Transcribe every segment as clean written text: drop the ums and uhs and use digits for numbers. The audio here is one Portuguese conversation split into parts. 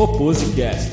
Opposecast.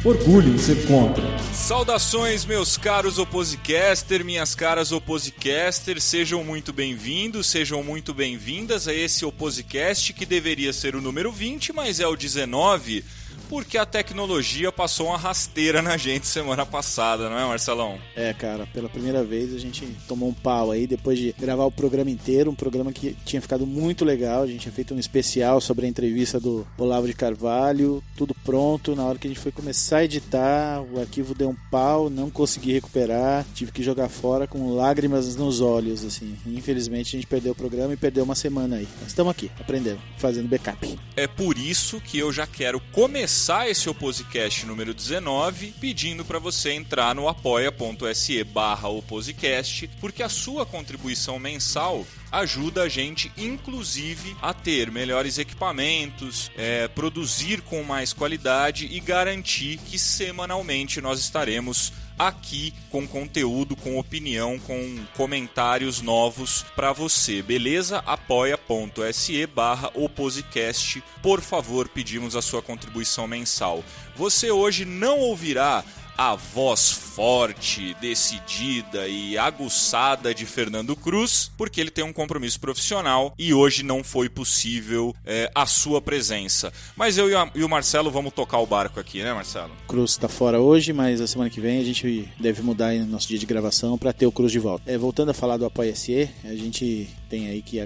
Orgulho em ser contra. Saudações, meus caros Opposecaster, minhas caras Opposecaster, sejam muito bem-vindos, sejam muito bem-vindas a esse Opposecast que deveria ser o número 20, mas é o 19, porque a tecnologia passou uma rasteira na gente semana passada, não é, Marcelão? É, cara, pela primeira vez a gente tomou um pau aí, depois de gravar o programa inteiro, um programa que tinha ficado muito legal, a gente tinha feito um especial sobre a entrevista do Olavo de Carvalho, tudo pronto, na hora que a gente foi começar a editar, o arquivo deu um pau, não consegui recuperar, tive que jogar fora com lágrimas nos olhos, assim, infelizmente a gente perdeu o programa e perdeu uma semana aí, mas estamos aqui, aprendendo, fazendo backup. É por isso que eu já quero começar esse Opposecast número 19 pedindo para você entrar no apoia.se/Opposecast, porque a sua contribuição mensal ajuda a gente, inclusive, a ter melhores equipamentos, produzir com mais qualidade e garantir que semanalmente nós estaremos aqui com conteúdo, com opinião, com comentários novos para você, beleza? apoia.se/Opposecast. Por favor, pedimos a sua contribuição mensal. Você hoje não ouvirá a voz forte, decidida e aguçada de Fernando Cruz, porque ele tem um compromisso profissional e hoje não foi possível a sua presença. Mas eu e o Marcelo vamos tocar o barco aqui, né, Marcelo? Cruz está fora hoje, mas a semana que vem a gente deve mudar aí no nosso dia de gravação para ter o Cruz de volta. Voltando a falar do Apoia-se, a gente tem aí que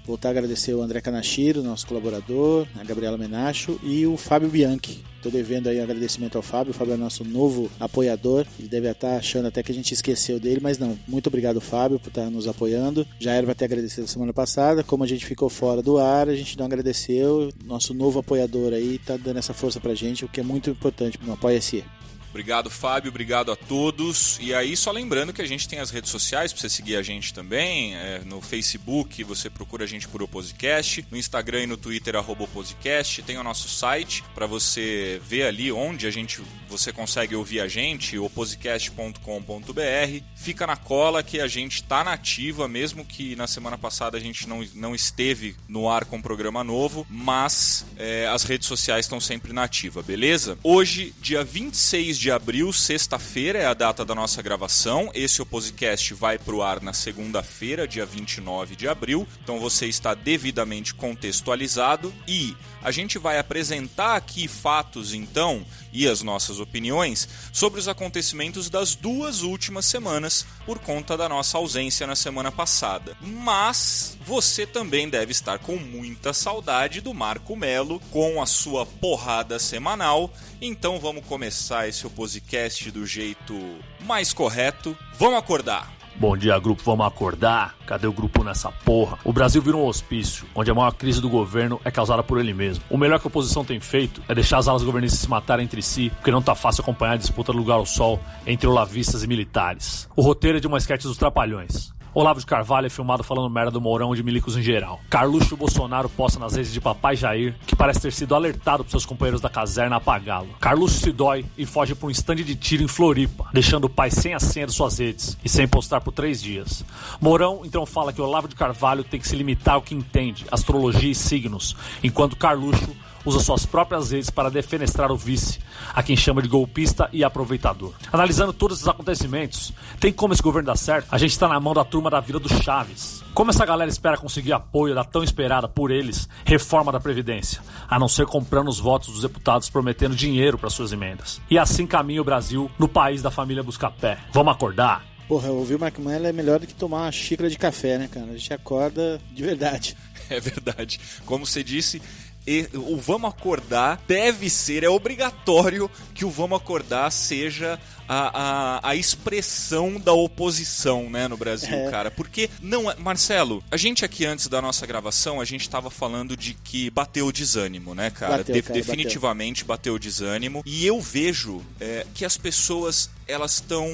voltar a agradecer o André Kanashiro, nosso colaborador, a Gabriela Menacho e o Fábio Bianchi. Estou devendo aí um agradecimento ao Fábio. O Fábio é nosso novo apoiador. Ele deve estar achando até que a gente esqueceu dele, mas não. Muito obrigado, Fábio, por estar nos apoiando. Já era para ter agradecido semana passada. Como a gente ficou fora do ar, a gente não agradeceu. Nosso novo apoiador aí está dando essa força pra gente, o que é muito importante no Apoia-se. Obrigado, Fábio, obrigado a todos. E aí, só lembrando que a gente tem as redes sociais para você seguir a gente também. No Facebook, você procura a gente por Opposecast. No Instagram e no Twitter, @Opposecast. Tem o nosso site para você ver ali onde você consegue ouvir a gente, opposecast.com.br. Fica na cola que a gente está na ativa, mesmo que na semana passada a gente não esteve no ar com um programa novo, mas as redes sociais estão sempre na ativa, beleza? Hoje, dia 26 de abril, sexta-feira, é a data da nossa gravação. Esse Opposecast vai pro ar na segunda-feira, dia 29 de abril. Então você está devidamente contextualizado. E a gente vai apresentar aqui fatos, então, e as nossas opiniões sobre os acontecimentos das duas últimas semanas por conta da nossa ausência na semana passada. Mas você também deve estar com muita saudade do Marco Melo com a sua porrada semanal. Então vamos começar esse Opposecast do jeito mais correto. Vamos acordar! Bom dia, grupo, vamos acordar? Cadê o grupo nessa porra? O Brasil virou um hospício, onde a maior crise do governo é causada por ele mesmo. O melhor que a oposição tem feito é deixar as alas governistas se matarem entre si, porque não tá fácil acompanhar a disputa do lugar ao sol entre olavistas e militares. O roteiro é de uma esquete dos Trapalhões. Olavo de Carvalho é filmado falando merda do Mourão e de milicos em geral. Carluxo Bolsonaro posta nas redes de Papai Jair, que parece ter sido alertado por seus companheiros da caserna a apagá-lo. Carluxo se dói e foge para um estande de tiro em Floripa, deixando o pai sem a senha de suas redes e sem postar por 3 dias. Mourão então fala que Olavo de Carvalho tem que se limitar ao que entende, astrologia e signos, enquanto Carluxo usa suas próprias redes para defenestrar o vice, a quem chama de golpista e aproveitador. Analisando todos esses acontecimentos, tem como esse governo dar certo? A gente está na mão da turma da vida do Chaves. Como essa galera espera conseguir apoio da tão esperada por eles reforma da Previdência, a não ser comprando os votos dos deputados prometendo dinheiro para suas emendas? E assim caminha o Brasil no país da família Buscapé. Vamos acordar? Porra, ouvir o Marco Melo é melhor do que tomar uma xícara de café, né, cara? A gente acorda de verdade. É verdade. Como você disse, o Vamos Acordar deve ser, é obrigatório que o Vamos Acordar seja a expressão da oposição, né, no Brasil, cara. Porque, não, Marcelo, a gente aqui antes da nossa gravação, a gente tava falando de que bateu o desânimo, né, cara? Definitivamente bateu o desânimo. E eu vejo que as pessoas, elas estão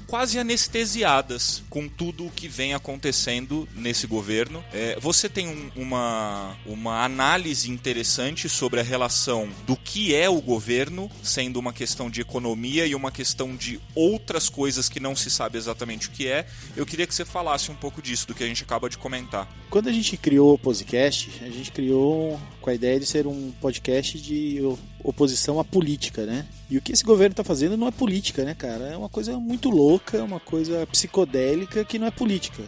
quase anestesiadas com tudo o que vem acontecendo nesse governo. Você tem uma análise interessante sobre a relação do que é o governo, sendo uma questão de economia e uma questão de outras coisas que não se sabe exatamente o que é. Eu queria que você falasse um pouco disso, do que a gente acaba de comentar. Quando a gente criou o Opposecast, a gente criou com a ideia de ser um podcast de oposição à política, né? E o que esse governo está fazendo não é política, né, cara? É uma coisa muito louca, uma coisa psicodélica que não é política.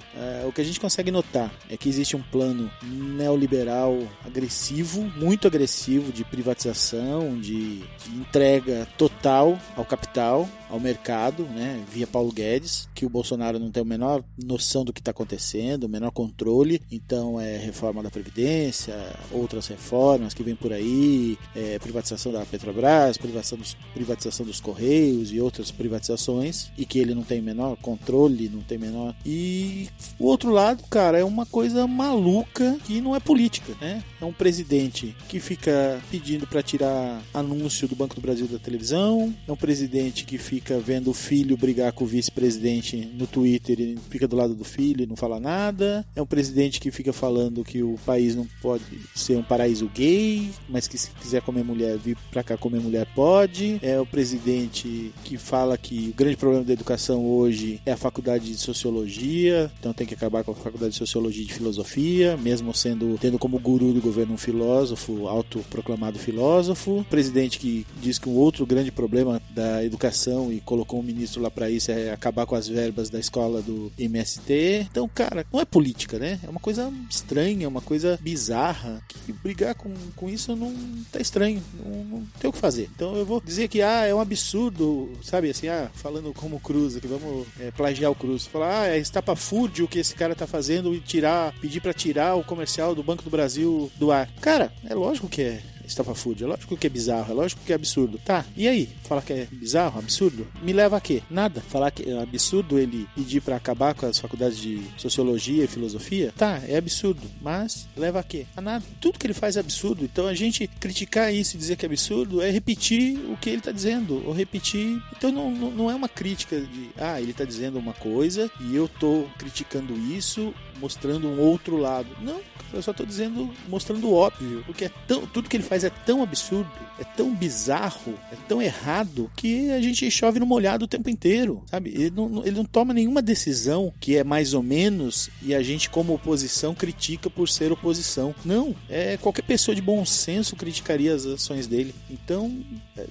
O que a gente consegue notar é que existe um plano neoliberal agressivo, muito agressivo, de privatização, de entrega total ao capital, ao mercado, né, via Paulo Guedes, que o Bolsonaro não tem a menor noção do que está acontecendo, o menor controle. Então é reforma da Previdência, outras reformas que vem por aí, privatização da Petrobras, privatização dos Correios e outras privatizações, e que ele não tem menor controle, não tem menor... E o outro lado, cara, é uma coisa maluca que não é política, né? É um presidente que fica pedindo para tirar anúncio do Banco do Brasil da televisão, é um presidente que fica vendo o filho brigar com o vice-presidente no Twitter e fica do lado do filho e não fala nada, é um presidente que fica falando que o país não pode ser um paraíso gay, mas que se quiser comer mulher, vir pra cá comer mulher pode, é o presidente que fala que o grande problema da educação hoje é a faculdade de sociologia, então tem que acabar com a faculdade de sociologia e de filosofia, mesmo tendo como guru do governo um filósofo, autoproclamado filósofo, presidente que diz que um outro grande problema da educação e colocou um ministro lá pra isso é acabar com as verbas da escola do MST. Então, cara, não é política, né? É uma coisa estranha, uma coisa bizarra, que brigar com isso não tá estranho, não tem o que fazer. Então eu vou dizer que é um absurdo, sabe, assim, falando como Cruz, que vamos plagiar o Cruz, falar, é estapafúrdio o que esse cara tá fazendo e pedir pra tirar o comercial do Banco do Brasil do ar. Cara, é lógico que é estapafúrdio, é lógico que é bizarro, é lógico que é absurdo. Tá, e aí? Falar que é bizarro, absurdo? Me leva a quê? Nada. Falar que é absurdo ele pedir pra acabar com as faculdades de sociologia e filosofia? Tá, é absurdo, mas leva a quê? A nada. Tudo que ele faz é absurdo, então a gente criticar isso e dizer que é absurdo é repetir o que ele tá dizendo, ou repetir... Então não é uma crítica de, ele tá dizendo uma coisa e eu tô criticando isso, mostrando um outro lado. Não, eu só tô dizendo, mostrando o óbvio, porque tudo que ele faz é tão absurdo, é tão bizarro, é tão errado, que a gente chove no molhado o tempo inteiro, sabe? Ele não toma nenhuma decisão que é mais ou menos e a gente como oposição critica por ser oposição. Não, qualquer pessoa de bom senso criticaria as ações dele. Então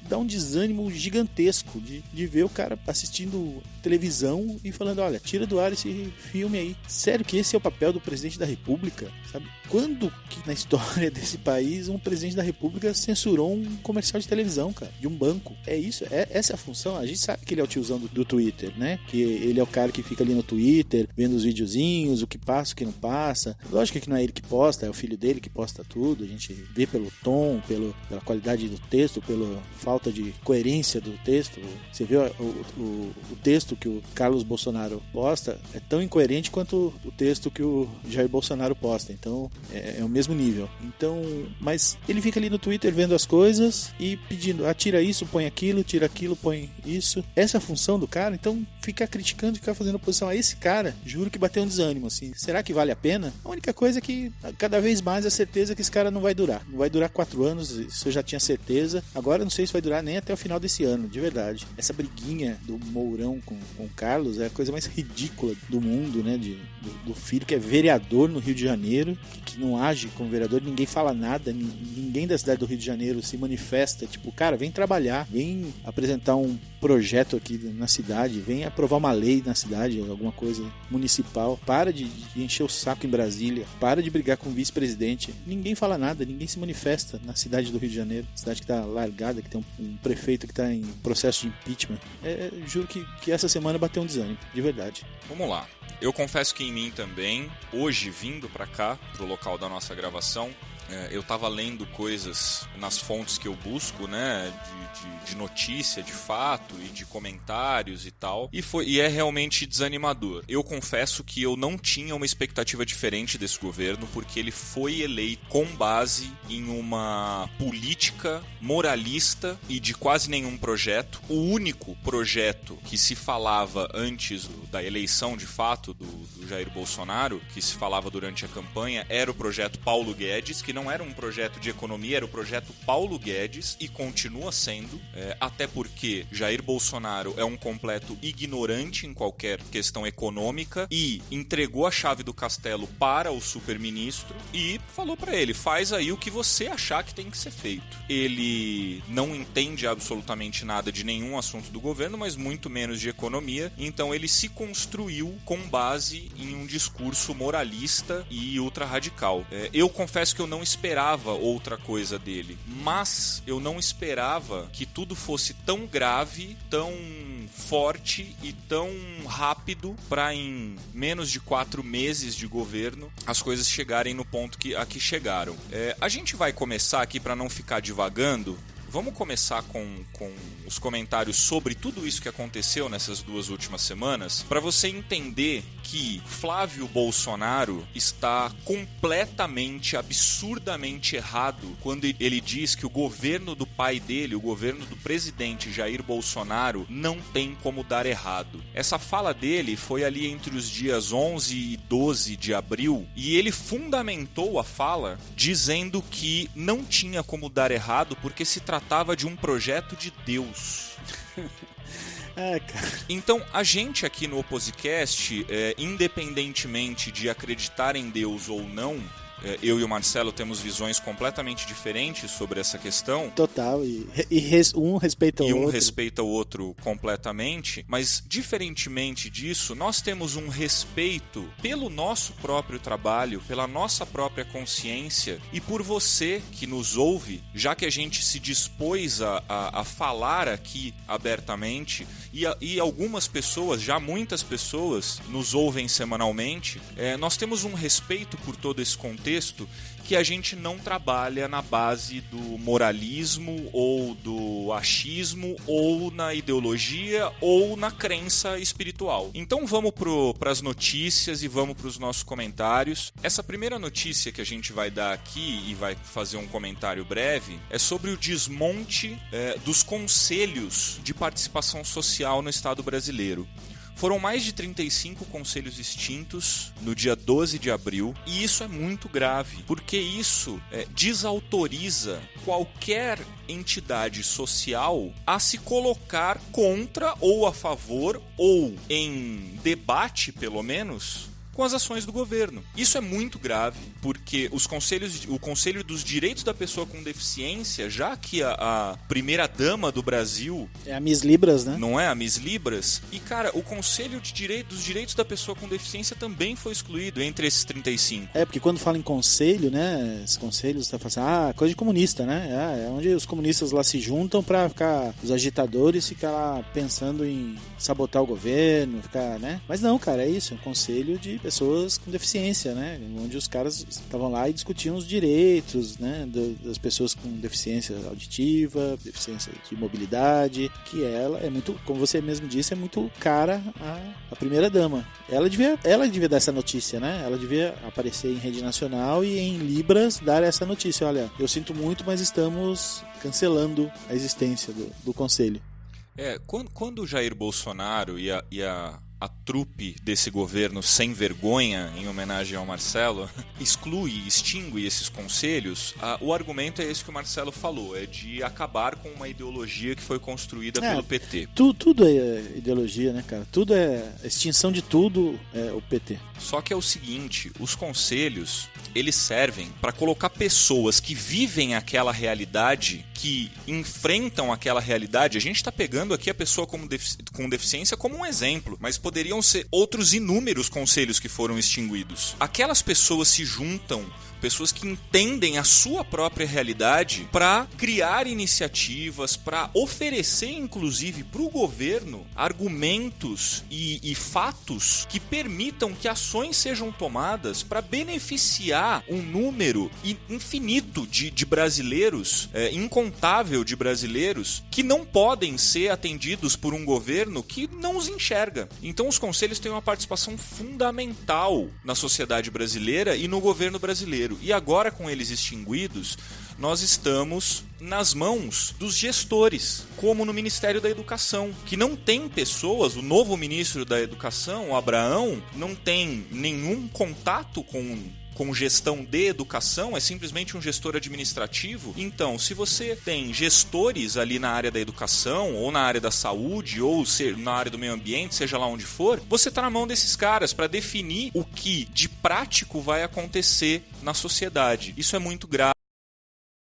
dá um desânimo gigantesco de ver o cara assistindo televisão e falando, olha, tira do ar esse filme aí. Sério que esse é o papel do presidente da República, sabe? Quando que na história desse país um presidente da República censurou um comercial de televisão, cara, de um banco? É isso, essa é a função. A gente sabe que ele é o tiozão do Twitter, né? Que ele é o cara que fica ali no Twitter vendo os videozinhos, o que passa, o que não passa. Lógico que não é ele que posta, é o filho dele que posta tudo. A gente vê pelo tom, pela qualidade do texto, pela falta de coerência do texto. Você vê o texto que o Carlos Bolsonaro posta é tão incoerente quanto o texto que o Jair Bolsonaro posta. Então é o mesmo nível. Então, mas ele fica ali no Twitter vendo as coisas e pedindo, tira isso, põe aquilo, tira aquilo, põe isso. Essa é a função do cara. Então ficar criticando, ficar fazendo oposição a esse cara, juro que bateu um desânimo, assim. Será que vale a pena? A única coisa é que cada vez mais a certeza que esse cara não vai durar. Não vai durar 4 anos, isso eu já tinha certeza. Agora não sei se vai durar nem até o final desse ano, de verdade. Essa briguinha do Mourão com o Carlos é a coisa mais ridícula do mundo, né? Do filho que é vereador no Rio de Janeiro, que não age como vereador, ninguém fala nada, ninguém da cidade do Rio de Janeiro se manifesta, tipo, cara, vem trabalhar, vem apresentar um projeto aqui na cidade, vem aprovar uma lei na cidade, alguma coisa municipal, para de encher o saco em Brasília, para de brigar com o vice-presidente. Ninguém fala nada, ninguém se manifesta na cidade do Rio de Janeiro, cidade que tá largada, que tem um prefeito que tá em processo de impeachment. Juro que essa semana bateu um desânimo, de verdade. Vamos lá. Eu confesso que em mim também, hoje vindo pra cá, pro local da nossa gravação, eu tava lendo coisas nas fontes que eu busco, né, de notícia, de fato e de comentários e tal, e é realmente desanimador. Eu confesso que eu não tinha uma expectativa diferente desse governo, porque ele foi eleito com base em uma política moralista e de quase nenhum projeto. O único projeto que se falava antes da eleição de fato do Jair Bolsonaro, que se falava durante a campanha, era o projeto Paulo Guedes, que não era um projeto de economia, era o projeto Paulo Guedes e continua sendo, até porque Jair Bolsonaro é um completo ignorante em qualquer questão econômica e entregou a chave do castelo para o superministro e falou para ele, faz aí o que você achar que tem que ser feito. Ele não entende absolutamente nada de nenhum assunto do governo, mas muito menos de economia, então ele se construiu com base em um discurso moralista e ultra-radical. Eu confesso que eu não esperava outra coisa dele, mas eu não esperava que tudo fosse tão grave, tão forte e tão rápido para em menos de 4 meses de governo as coisas chegarem no ponto que aqui chegaram. A gente vai começar aqui, para não ficar divagando, vamos começar com os comentários sobre tudo isso que aconteceu nessas 2 últimas semanas, para você entender que Flávio Bolsonaro está completamente, absurdamente errado quando ele diz que o governo do pai dele, o governo do presidente Jair Bolsonaro, não tem como dar errado. Essa fala dele foi ali entre os dias 11 e 12 de abril e ele fundamentou a fala dizendo que não tinha como dar errado porque se tratava de um projeto de Deus. Então, a gente aqui no Opposecast, independentemente de acreditar em Deus ou não, eu e o Marcelo temos visões completamente diferentes sobre essa questão. Total, um respeita o outro. E um respeita o outro completamente, mas diferentemente disso, nós temos um respeito pelo nosso próprio trabalho, pela nossa própria consciência e por você que nos ouve, já que a gente se dispôs a falar aqui abertamente e algumas pessoas, já muitas pessoas, nos ouvem semanalmente, nós temos um respeito por todo esse contexto que a gente não trabalha na base do moralismo ou do achismo ou na ideologia ou na crença espiritual. Então vamos para as notícias e vamos para os nossos comentários. Essa primeira notícia que a gente vai dar aqui e vai fazer um comentário breve é sobre o desmonte dos conselhos de participação social no Estado brasileiro. Foram mais de 35 conselhos extintos no dia 12 de abril e isso é muito grave, porque isso desautoriza qualquer entidade social a se colocar contra ou a favor ou em debate, pelo menos, com as ações do governo. Isso é muito grave, porque o Conselho dos Direitos da Pessoa com Deficiência, já que a primeira-dama do Brasil... É a Miss Libras, né? Não é a Miss Libras? E, cara, o Conselho dos Direitos da Pessoa com Deficiência também foi excluído entre esses 35. Porque quando fala em conselho, né, esses conselhos, tá falando coisa de comunista, né? É onde os comunistas lá se juntam pra ficar, os agitadores ficar lá pensando em sabotar o governo, ficar, né? Mas não, cara, é isso, é um conselho de pessoas com deficiência, né? Onde os caras estavam lá e discutiam os direitos, né? Das pessoas com deficiência auditiva, deficiência de mobilidade, que ela é muito, como você mesmo disse, é muito cara a primeira dama. Ela devia dar essa notícia, né? Ela devia aparecer em rede nacional e em Libras dar essa notícia. Olha, eu sinto muito, mas estamos cancelando a existência do conselho. Quando o Jair Bolsonaro e a trupe desse governo sem vergonha, em homenagem ao Marcelo, extingue esses conselhos, o argumento é esse que o Marcelo falou, é de acabar com uma ideologia que foi construída pelo PT. Tudo é ideologia, né, cara? Tudo é extinção de tudo, é o PT. Só que é o seguinte, os conselhos, eles servem para colocar pessoas que vivem aquela realidade, que enfrentam aquela realidade. A gente está pegando aqui a pessoa com deficiência como um exemplo, mas poderiam ser outros inúmeros conselhos que foram extinguidos. Aquelas pessoas se juntam, pessoas que entendem a sua própria realidade, para criar iniciativas, para oferecer, inclusive, para o governo argumentos e fatos que permitam que ações sejam tomadas para beneficiar um número infinito de brasileiros, incontável de brasileiros, que não podem ser atendidos por um governo que não os enxerga. Então os conselhos têm uma participação fundamental na sociedade brasileira e no governo brasileiro. E agora, com eles extinguidos, nós estamos nas mãos dos gestores, como no Ministério da Educação, que não tem pessoas, o novo ministro da Educação, o Abraão, não tem nenhum contato com com gestão de educação, é simplesmente um gestor administrativo. Então, se você tem gestores ali na área da educação, ou na área da saúde, ou na área do meio ambiente, seja lá onde for, você está na mão desses caras para definir o que de prático vai acontecer na sociedade. Isso é muito grave.